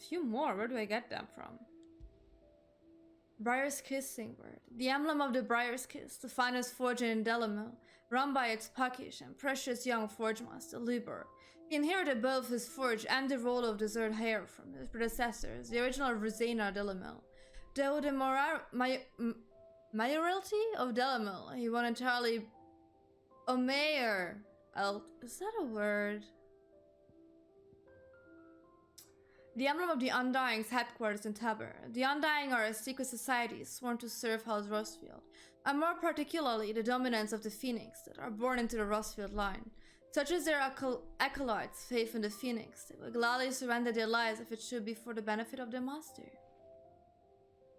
few more. Where do I get them from? Briar's Kissing Bird. The emblem of the Briar's Kiss, the finest forge in Delamil, run by its puckish and precious young forge master, Lubor. He inherited both his forge and the role of desert heir from his predecessors, the original Rosena Delamil. Though the mayoralty of Delamil, he won entirely a mayor. Is that a word? The emblem of the Undying's headquarters in Tabor. The Undying are a secret society sworn to serve House Rosfield, and more particularly the dominants of the Phoenix that are born into the Rosfield line. Such as their acolytes' faith in the Phoenix, they will gladly surrender their lives if it should be for the benefit of their master.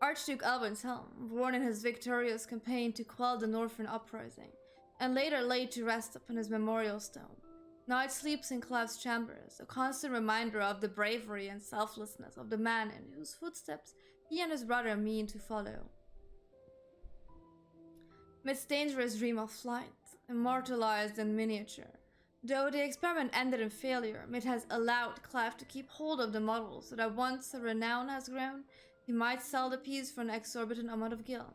Archduke Albin's helm, worn in his victorious campaign to quell the Northern uprising, and later laid to rest upon his memorial stone. Now it sleeps in Clive's chambers, a constant reminder of the bravery and selflessness of the man in whose footsteps he and his brother mean to follow. Midst dangerous dream of flight, immortalized in miniature. Though the experiment ended in failure, Mid has allowed Clive to keep hold of the model so that once a renown has grown, he might sell the piece for an exorbitant amount of gil.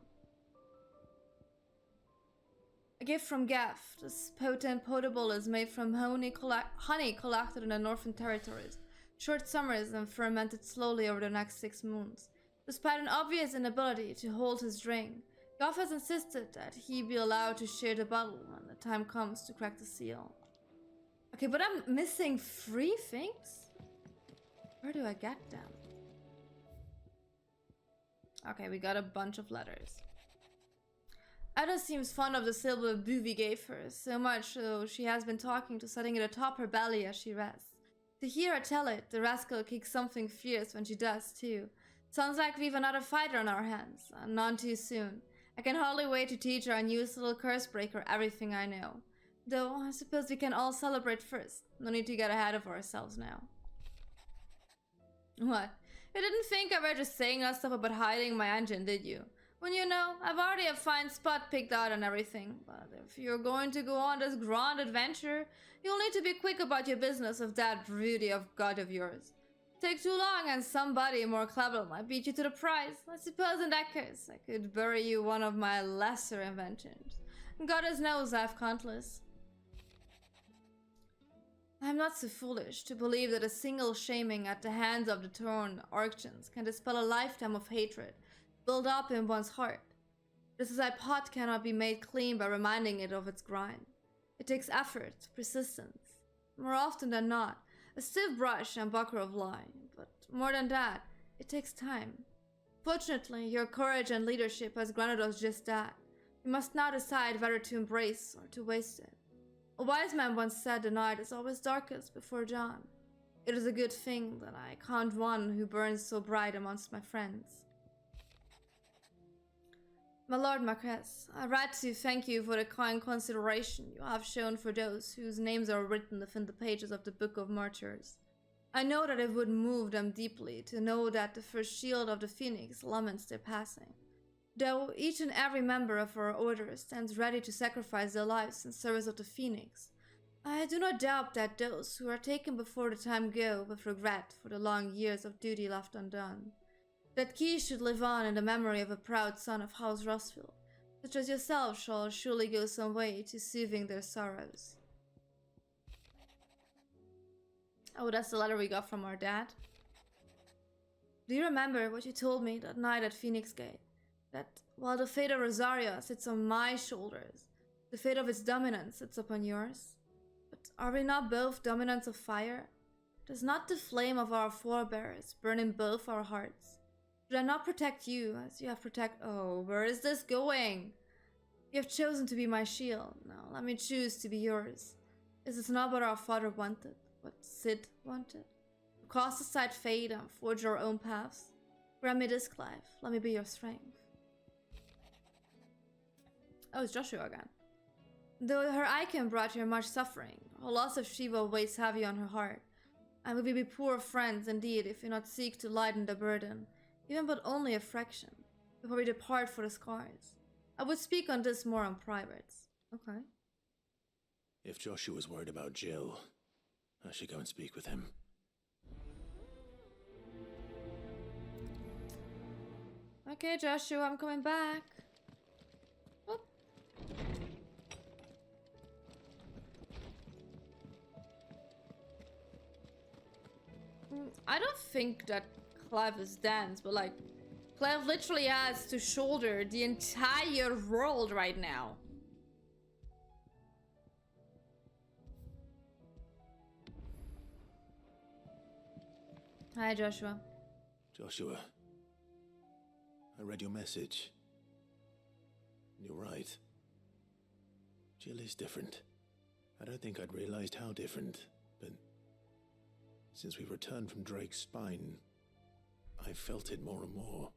A gift from Gaff. This potent potable is made from honey collected in the Northern Territories, short summers and fermented slowly over the next 6 moons. Despite an obvious inability to hold his drink, Gaff has insisted that he be allowed to share the bottle when the time comes to crack the seal. Okay, but I'm missing 3 things? Where do I get them? Okay, we got a bunch of letters. Ada seems fond of the silver Buvy gave her, so much so she has been talking to setting it atop her belly as she rests. To hear her tell it, the rascal kicks something fierce when she does too. Sounds like we've another fighter on our hands, and none too soon. I can hardly wait to teach our newest little curse breaker everything I know. Though, I suppose we can all celebrate first. No need to get ahead of ourselves now. What? You didn't think I were just saying that stuff about hiding my engine, did you? When you know, I've already a fine spot picked out and everything, but if you're going to go on this grand adventure, you'll need to be quick about your business with that broody of god of yours. Take too long and somebody more clever might beat you to the prize. I suppose in that case, I could bury you one of my lesser inventions. Goddess knows I've countless. I'm not so foolish to believe that a single shaming at the hands of the torn urchins can dispel a lifetime of hatred build up in one's heart. The society pot cannot be made clean by reminding it of its grind. It takes effort, persistence, more often than not, a stiff brush and bucker of lime, but more than that, it takes time. Fortunately, your courage and leadership has granted us just that. We must now decide whether to embrace or to waste it. A wise man once said the night is always darkest before dawn. It is a good thing that I count one who burns so bright amongst my friends. My Lord Marquess, I write to thank you for the kind consideration you have shown for those whose names are written within the pages of the Book of Martyrs. I know that it would move them deeply to know that the first shield of the Phoenix laments their passing. Though each and every member of our order stands ready to sacrifice their lives in service of the Phoenix, I do not doubt that those who are taken before the time go with regret for the long years of duty left undone. That key should live on in the memory of a proud son of House Rosfield, such as yourself shall surely go some way to soothing their sorrows. Oh, that's the letter we got from our dad. Do you remember what you told me that night at Phoenix Gate? That while the fate of Rosaria sits on my shoulders, the fate of its dominance sits upon yours? But are we not both dominants of fire? Does not the flame of our forebears burn in both our hearts? Should I not protect you as you have protected— Oh, where is this going? You have chosen to be my shield. Now let me choose to be yours. Is this not what our father wanted? What Sid wanted? To cast aside fate and forge our own paths? Grant me this, Clive. Let me be your strength. Oh, it's Joshua again. Though her icon brought her much suffering, her loss of Shiva weighs heavy on her heart. And we will be poor friends indeed if we not seek to lighten the burden, even but only a fraction, before we depart for the scars. I would speak on this more in private. Okay. If Joshua's worried about Jill, I should go and speak with him. Okay, Joshua, I'm coming back. Oh. I don't think that Clev is dense, but like, Clev literally has to shoulder the entire world right now. Hi, Joshua. Joshua, I read your message. You're right. Jill is different. I don't think I'd realized how different, but since we returned from Drake's spine, I've felt it more and more.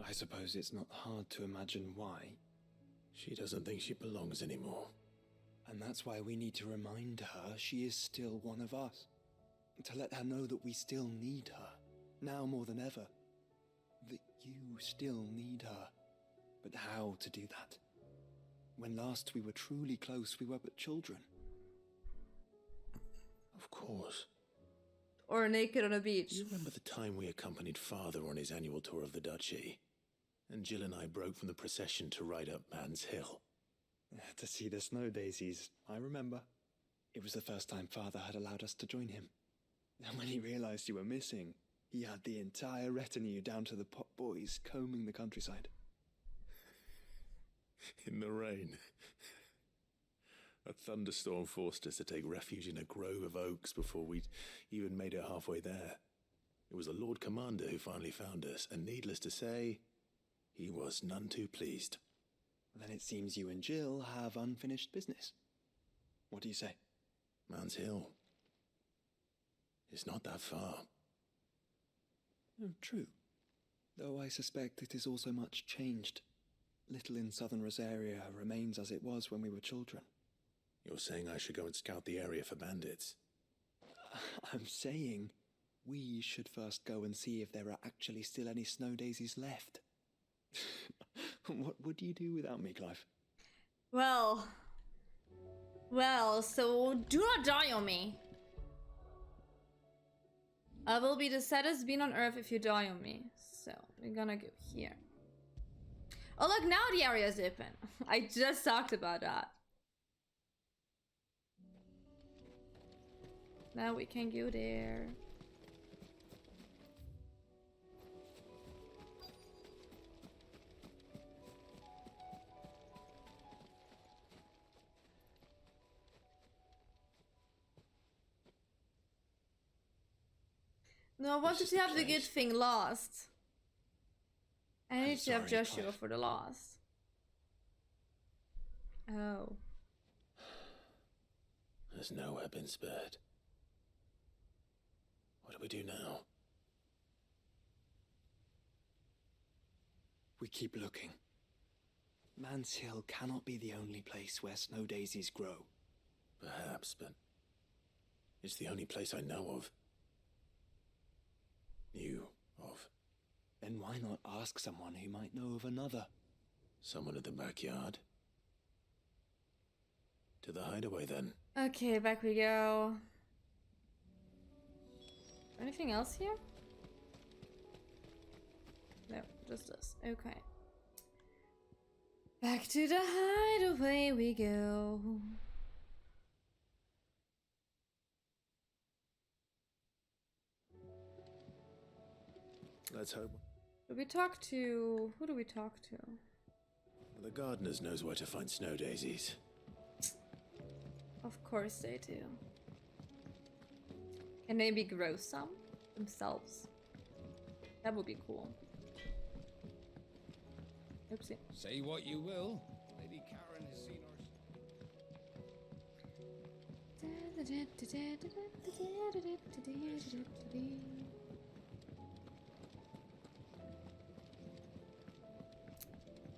I suppose it's not hard to imagine why. She doesn't think she belongs anymore. And that's why we need to remind her she is still one of us. To let her know that we still need her, now more than ever. That you still need her. But how to do that? When last we were truly close, we were but children. Of course. Or naked on a beach. Do you remember the time we accompanied Father on his annual tour of the duchy? And Jill and I broke from the procession to ride up Man's Hill. To see the snow daisies, I remember. It was the first time Father had allowed us to join him. And when he realized you were missing, he had the entire retinue down to the pot boys combing the countryside. In the rain. A thunderstorm forced us to take refuge in a grove of oaks before we'd even made it halfway there. It was the Lord Commander who finally found us, and needless to say, he was none too pleased. Then it seems you and Jill have unfinished business. What do you say? Man's Hill. It's not that far. Oh, true. Though I suspect it is also much changed. Little in southern Rosaria remains as it was when we were children. You're saying I should go and scout the area for bandits? I'm saying we should first go and see if there are actually still any snow daisies left. What would you do without me, Clive? Well, so do not die on me. I will be the saddest being on earth if you die on me. So we're gonna go here. Oh look, now the area is open. I just talked about that. Now we can go there. No, I wanted to have the good thing last. I need to have Joshua for the last. Oh. There's nowhere been spared. What do we do now? We keep looking. Man's Hill cannot be the only place where snow daisies grow. Perhaps, but it's the only place I know of. Knew of. Then why not ask someone who might know of another? Someone in the backyard? To the hideaway, then. Okay, back we go. Anything else here? No, just this. Okay. Back to the hideaway we go. Let's hope. Do we talk to... Who do we talk to? The gardeners knows where to find snow daisies. Of course they do. Can they maybe grow some themselves? That would be cool. Oopsie. Say what you will. Lady Karen has seen her.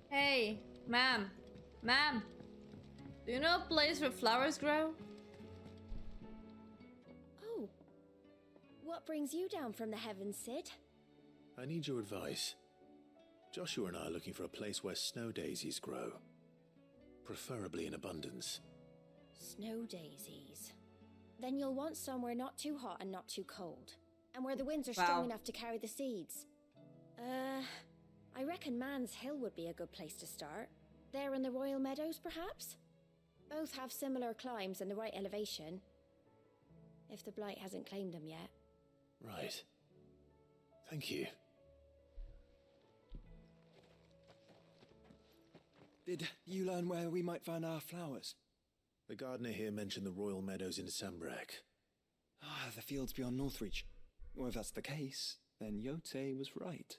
Hey, ma'am. Ma'am. Do you know a place where flowers grow? Oh. What brings you down from the heavens, Sid? I need your advice. Joshua and I are looking for a place where snow daisies grow. Preferably in abundance. Snow daisies. Then you'll want somewhere not too hot and not too cold. And where the winds are strong enough to carry the seeds. I reckon Man's Hill would be a good place to start. There in the Royal Meadows, perhaps? Both have similar climbs and the right elevation. If the Blight hasn't claimed them yet. Right. Thank you. Did you learn where we might find our flowers? The gardener here mentioned the Royal Meadows in Sambrak. Ah, the fields beyond Northreach. Well, if that's the case, then Yote was right.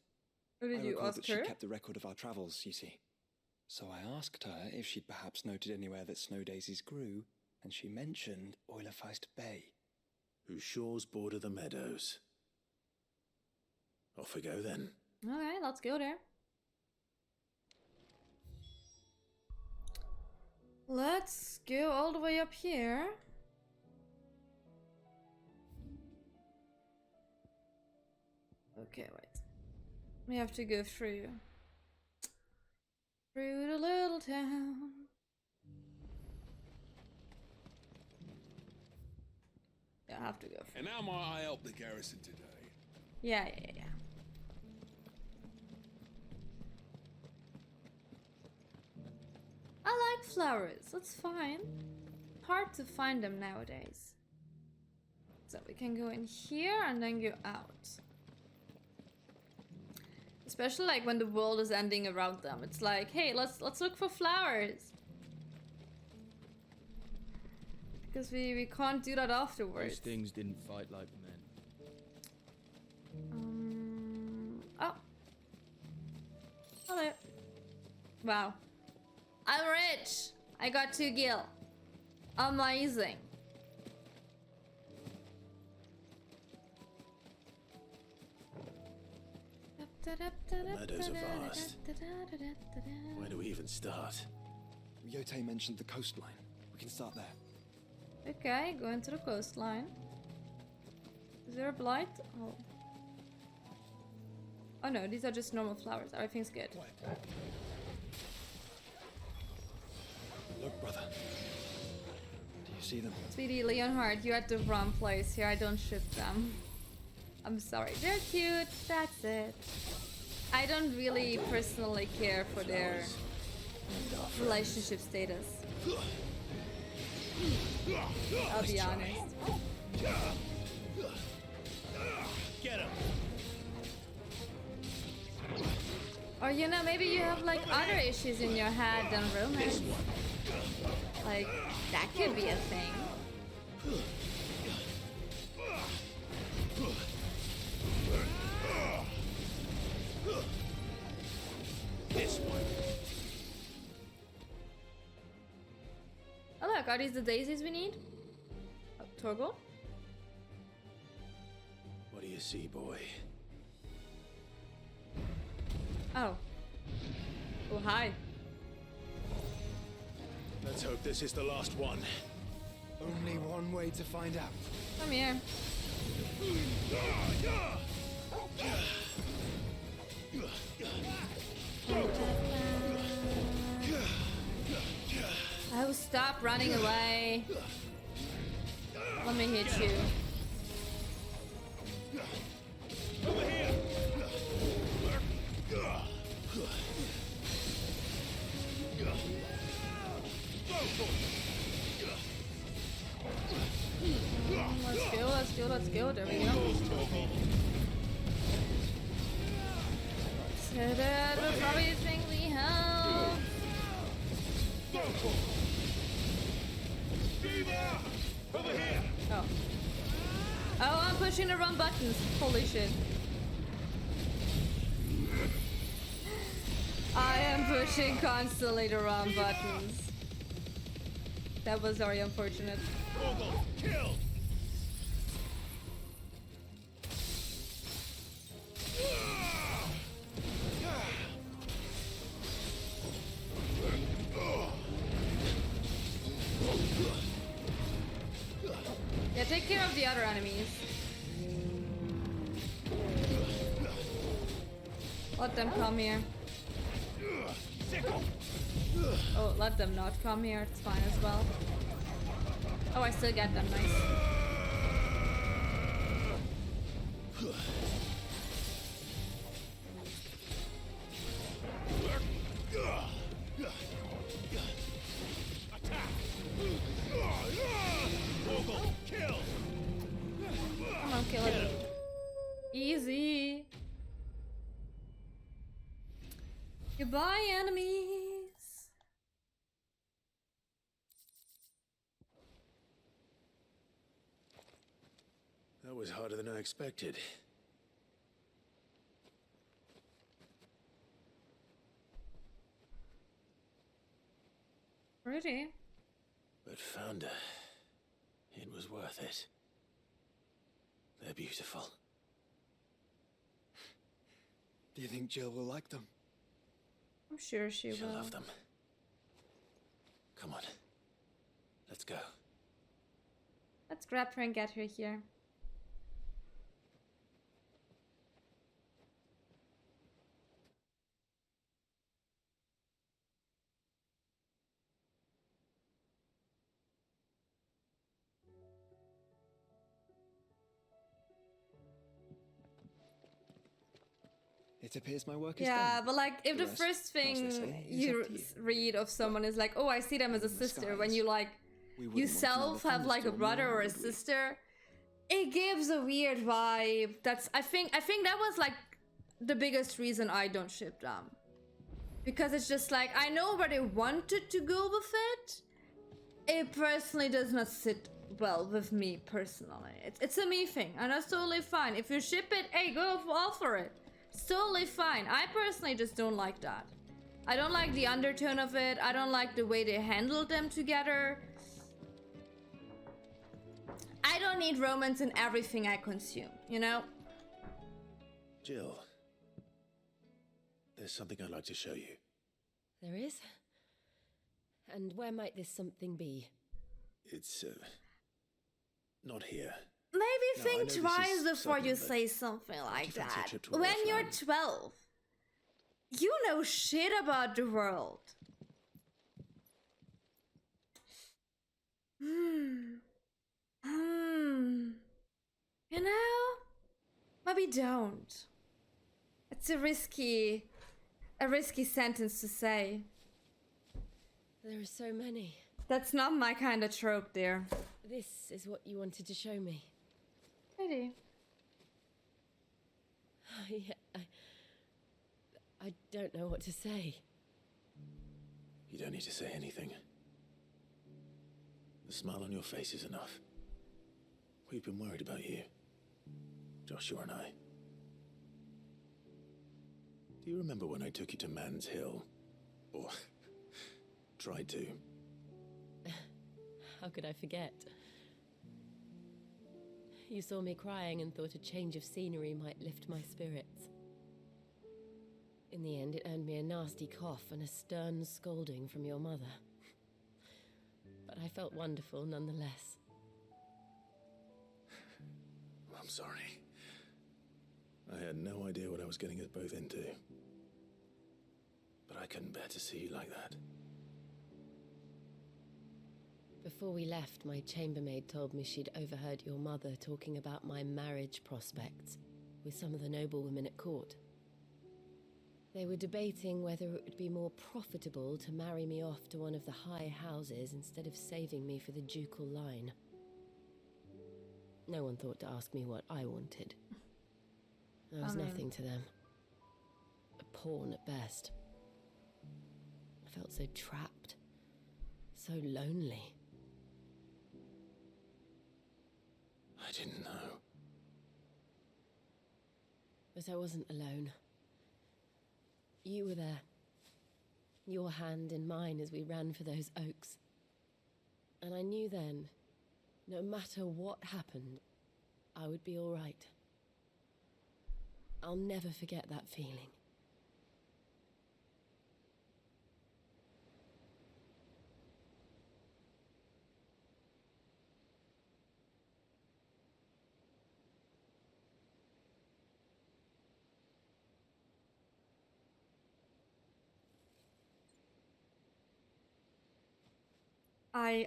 Or did I you recall ask that her? she kept a record of our travels, you see. So I asked her if she'd perhaps noted anywhere that snow daisies grew, and she mentioned Oilerfeist Bay. Whose shores border the meadows. Off we go then. Alright, let's go there. Let's go all the way up here. Okay, wait. We have to go through the little town. Yeah, I have to go through. And how might I help the garrison today? Yeah. I like flowers, that's fine. Hard to find them nowadays. So we can go in here and then go out. Especially like when the world is ending around them. It's like, hey, let's look for flowers. Because we can't do that afterwards. Those things didn't fight like men. Oh. Hello. Wow. I'm rich. I got 2 gil. Amazing. The meadows are vast. Where do we even start? Yote mentioned the coastline. We can start there. Okay, going to the coastline. Is there a blight? Oh. Oh no, these are just normal flowers. Everything's good. Look, brother. Do you see them? Sweetie, Leonhard, you're at the wrong place here. I don't ship them. I'm sorry. They're cute. That's it. I don't really personally care for their relationship status. I'll be honest. Get him! Or you know, maybe you have like other issues in your head than romance. Like, that could be a thing. This one. Oh look, are these the daisies we need? Oh, Torgal? What do you see, boy? Oh. Oh, hi. Let's hope this is the last one. Only one way to find out. Come here. Oh, stop running away. Let me hit you. Let's go. There we go. Ta-da, the probably think we have. Oh. Oh, I'm pushing the wrong buttons. Holy shit. I am pushing constantly the wrong buttons. That was very unfortunate. Kill! Yeah, take care of the other enemies. Let them come here. Oh, let them not come here. It's fine as well. Oh, I still get them. Nice. Easy. Goodbye, enemies. That was harder than I expected. Pretty. But found her. It was worth it. They're beautiful. Do you think Jill will like them? I'm sure she She'll will. love them. Come on. Let's go. Let's grab her and get her here. It appears my work is Yeah, done. but like, if The the rest, first as they thing say, is you up to you. read of someone is like, oh, I see them as a In the sister, when skies, you like, We wouldn't want yourself another have like a thunderstorm brother now, or a would we? sister, it gives a weird vibe. I think that was like the biggest reason I don't ship them. Because it's just like, I know where they wanted to go with it. It personally does not sit well with me personally. It's a me thing, and that's totally fine. If you ship it, hey, go all for it. It's totally fine. I personally just don't like that. I don't like the undertone of it. I don't like the way they handled them together. I don't need romance in everything I consume, you know? Jill. There's something I'd like to show you. There is? And where might this something be? It's, not here. Maybe No, I think know this twice is before you sudden, but say something don't like you fancy a that. trip to a When rough you're land? 12, you know shit about the world. You know? Maybe don't. It's a risky sentence to say. There are so many. That's not my kind of trope, dear. This is what you wanted to show me. Pretty. I don't know what to say. You don't need to say anything. The smile on your face is enough. We've been worried about you. Joshua and I. Do you remember when I took you to Man's Hill? Or tried to? How could I forget? You saw me crying and thought a change of scenery might lift my spirits. In the end, it earned me a nasty cough and a stern scolding from your mother. But I felt wonderful nonetheless. I'm sorry. I had no idea what I was getting us both into. But I couldn't bear to see you like that. Before we left, my chambermaid told me she'd overheard your mother talking about my marriage prospects with some of the noblewomen at court. They were debating whether it would be more profitable to marry me off to one of the high houses instead of saving me for the ducal line. No one thought to ask me what I wanted. I was nothing to them. A pawn at best. I felt so trapped, so lonely. I didn't know. But I wasn't alone. You were there, your hand in mine as we ran for those oaks. And I knew then, no matter what happened, I would be all right. I'll never forget that feeling.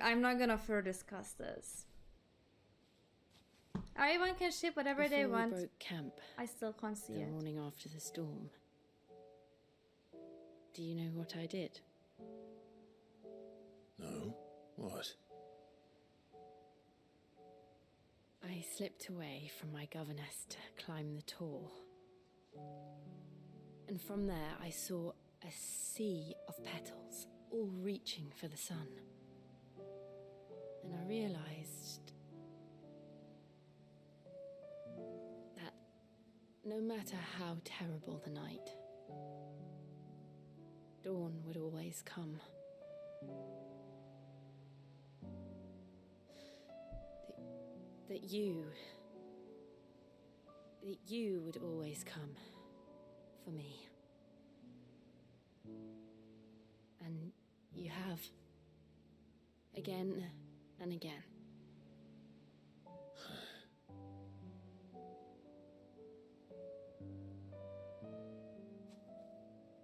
I'm not gonna further discuss this. Everyone can ship whatever they Before want. we broke camp I still can't see the it. morning after the storm, do you know what I did? No? What? I I slipped away from my governess to climb the tor. And from there I saw a sea of petals, all reaching for the sun. And I realized that no matter how terrible the night, dawn would always come. That you would always come for me. And you have. Again and again.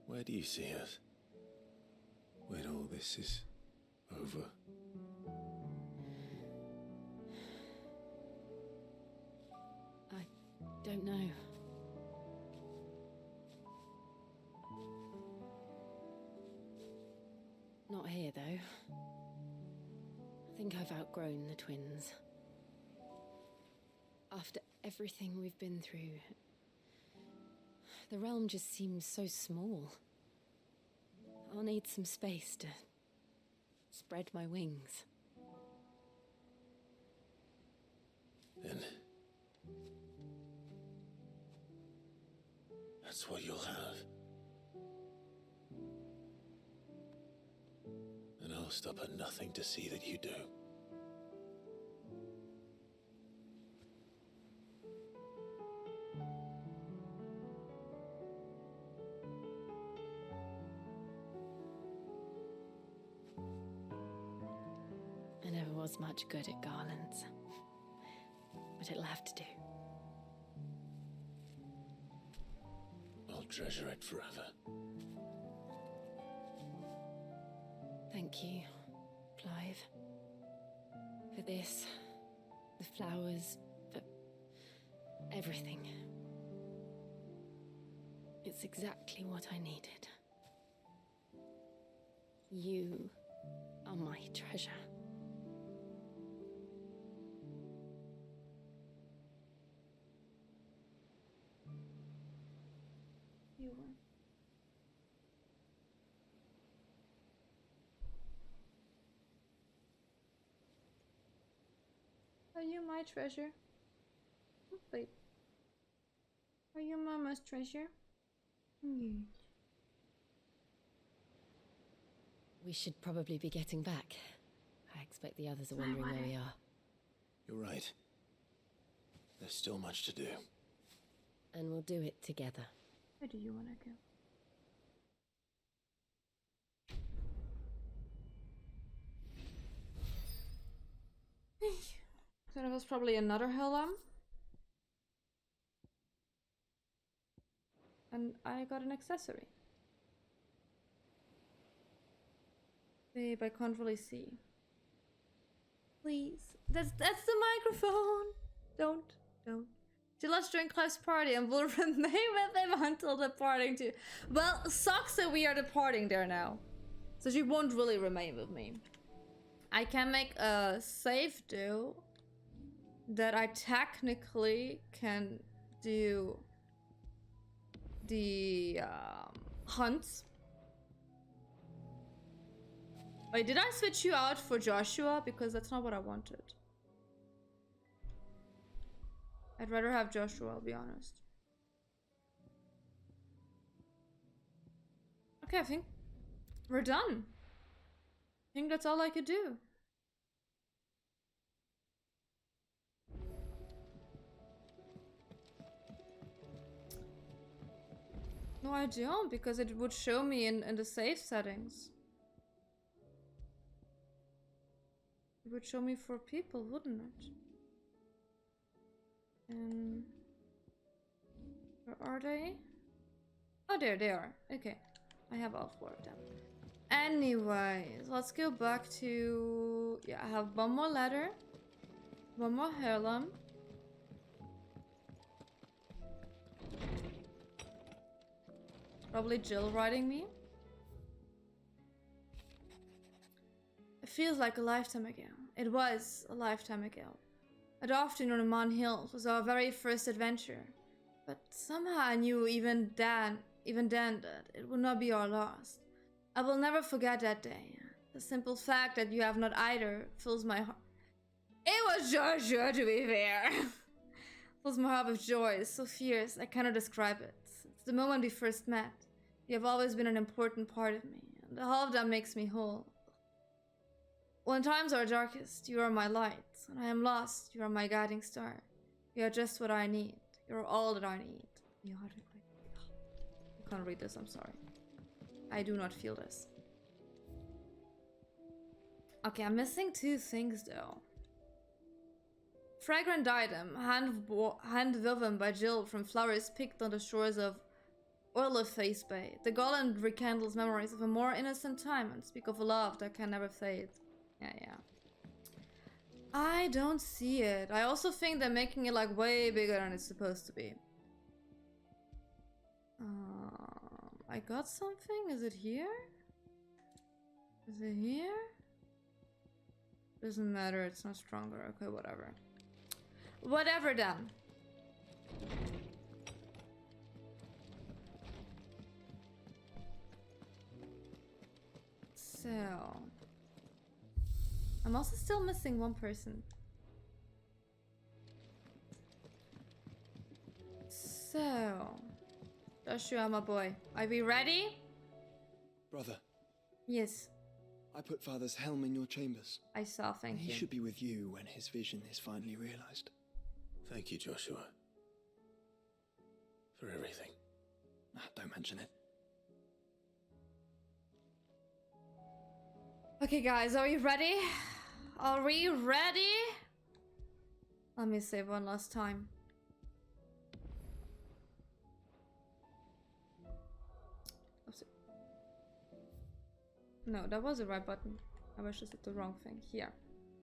Where do you see us? When all this is over? I don't know. Not here, though. I think I've outgrown the twins. After everything we've been through, the realm just seems so small. I'll need some space to spread my wings. Then that's what you'll have. And I'll stop at nothing to see that you do. I never was much good at garlands, but it'll have to do. I'll treasure it forever. Thank you, Clive. For this, the flowers, for everything. It's exactly what I needed. You are my treasure. You are you my treasure? Wait. Are you Mama's treasure? We should probably be getting back. I expect the others are wondering where we are. You're right. There's still much to do. And we'll do it together. Where do you want to go? So there was probably another Helm. And I got an accessory. Babe, I can't really see. Please. That's the microphone. Don't. She loves during Clive's party and will remain with him until departing too. Well, sucks that we are departing there now. So she won't really remain with me. I can make a save do that I technically can do the hunts. Wait, did I switch you out for Joshua? Because that's not what I wanted. I'd rather have Joshua, I'll be honest. Okay, I think we're done. I think that's all I could do. No, I don't, because it would show me in the save settings. It would show me for people, wouldn't it? Where are they? Oh, there they are. Okay, I have all 4 of them. Anyways, let's go back to... Yeah, I have one more letter. One more heirloom. Probably Jill writing me. It feels like a lifetime ago. It was a lifetime ago. That afternoon in Mon Hills was our very first adventure. But somehow I knew even then that it would not be our last. I will never forget that day. The simple fact that you have not either fills my heart. It was Joshua, to be fair. Fills my heart with joy, so fierce, I cannot describe it. It's the moment we first met. You have always been an important part of me, and all of that makes me whole. When times are darkest, you are my light. When I am lost, you are my guiding star. You are just what I need. You are all that I need. I can't read this, I'm sorry. I do not feel this. Okay, I'm missing two things though. Fragrant diadem, hand-woven by Jill from flowers picked on the shores of Orleface Bay. The garland rekindles memories of a more innocent time and speak of a love that can never fade. Yeah. I don't see it. I also think they're making it like way bigger than it's supposed to be. I got something? Is it here? Is it here? Doesn't matter, it's not stronger. Okay, whatever. Whatever then. So... I'm also still missing one person. So... Joshua, my boy, are we ready? Brother, Yes, I put Father's helm in your chambers. I saw, thank He you. should be with you when his vision is finally realized. Thank you, Joshua. For everything. Don't mention it. Okay guys, are we ready? Are we ready? Let me save one last time. No, that was the right button. I was just at the wrong thing. Here.